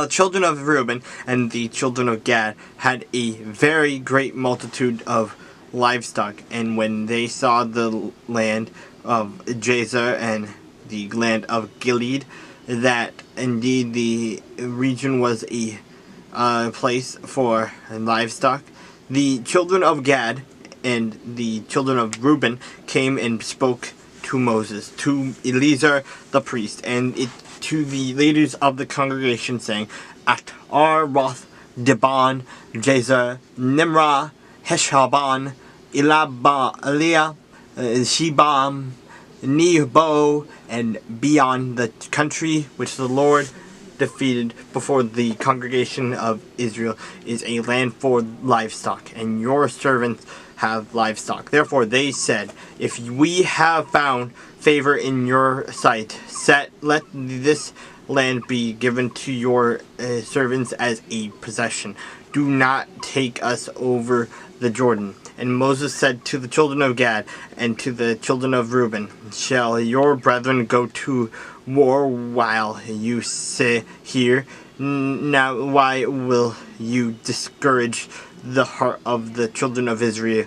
children of Reuben and the children of Gad had a very great multitude of livestock, and when they saw the land of Jazer and the land of Gilead, that indeed the region was a place for livestock, the children of Gad and the children of Reuben came and spoke to Moses, to Eleazar the priest, and to the leaders of the congregation, saying, At Roth, Dibon, Jazer, Nimrah, Heshabon, Eliah, Shebam, Nebo, and beyond the country which the Lord defeated before the congregation of Israel is a land for livestock, and your servants have livestock. Therefore they said, If we have found favor in your sight, let this land be given to your servants as a possession. Do not take us over the Jordan. And Moses said to the children of Gad and to the children of Reuben, Shall your brethren go to war while you sit here? Now why will you discourage the heart of the children of Israel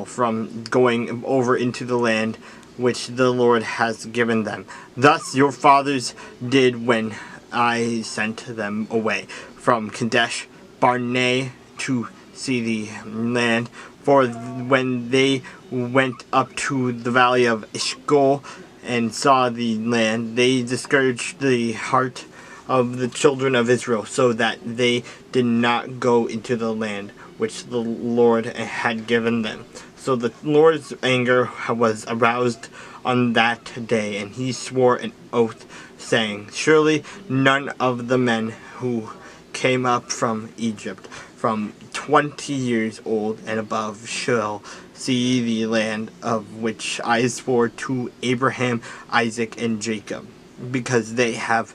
from going over into the land which the Lord has given them? Thus your fathers did when I sent them away from Kadesh Barnea to see the land. For when they went up to the valley of Eshcol and saw the land, they discouraged the heart of the children of Israel, so that they did not go into the land which the Lord had given them. So the Lord's anger was aroused on that day, and he swore an oath, saying, Surely none of the men who came up from Egypt, from 20 years old and above, shall see the land of which I swore to Abraham, Isaac, and Jacob, because they have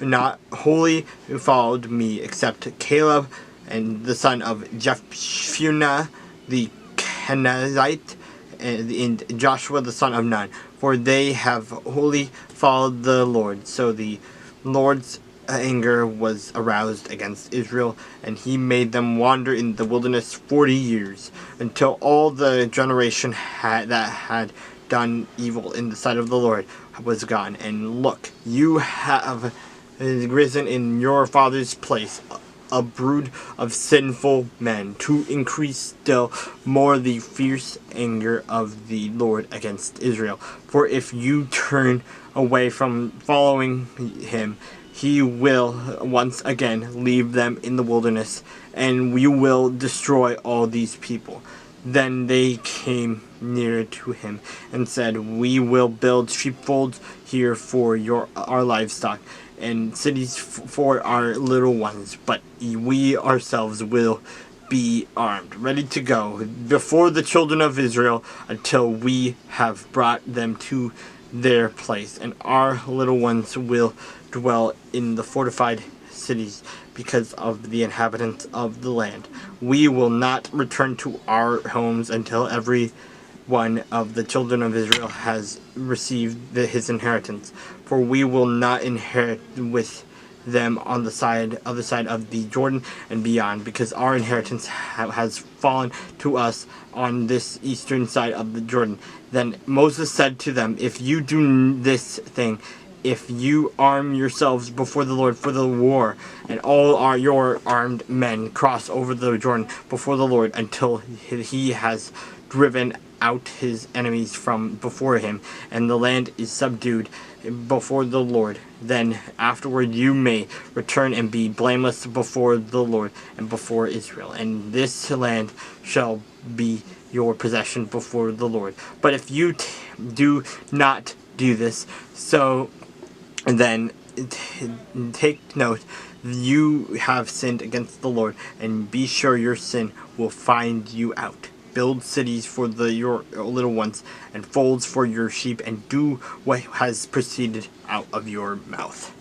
not wholly followed me, except Caleb and the son of Jephunneh the Kenizzite, and Joshua the son of Nun, for they have wholly followed the Lord. So the Lord's anger was aroused against Israel, and he made them wander in the wilderness 40 years, until all the generation that had done evil in the sight of the Lord was gone. And look, you have risen in your father's place a brood of sinful men, to increase still more the fierce anger of the Lord against Israel. For if you turn away from following him, he will once again leave them in the wilderness, and we will destroy all these people. Then they came near to him and said, We will build sheepfolds here for our livestock, and cities for our little ones, but we ourselves will be armed, ready to go before the children of Israel until we have brought them to their place, and our little ones will dwell in the fortified cities because of the inhabitants of the land. We will not return to our homes until every one of the children of Israel has received his inheritance, for we will not inherit with them on the other side of the Jordan and beyond, because our inheritance has fallen to us on this eastern side of the Jordan. Then Moses said to them, If you do this thing, if you arm yourselves before the Lord for the war, and all your armed men cross over the Jordan before the Lord until he has driven out his enemies from before him, and the land is subdued before the Lord, then afterward you may return and be blameless before the Lord and before Israel, and this land shall be your possession before the Lord. But if you do not do this, so then take note, you have sinned against the Lord, and be sure your sin will find you out. Build cities for your little ones, and folds for your sheep, and do what has proceeded out of your mouth.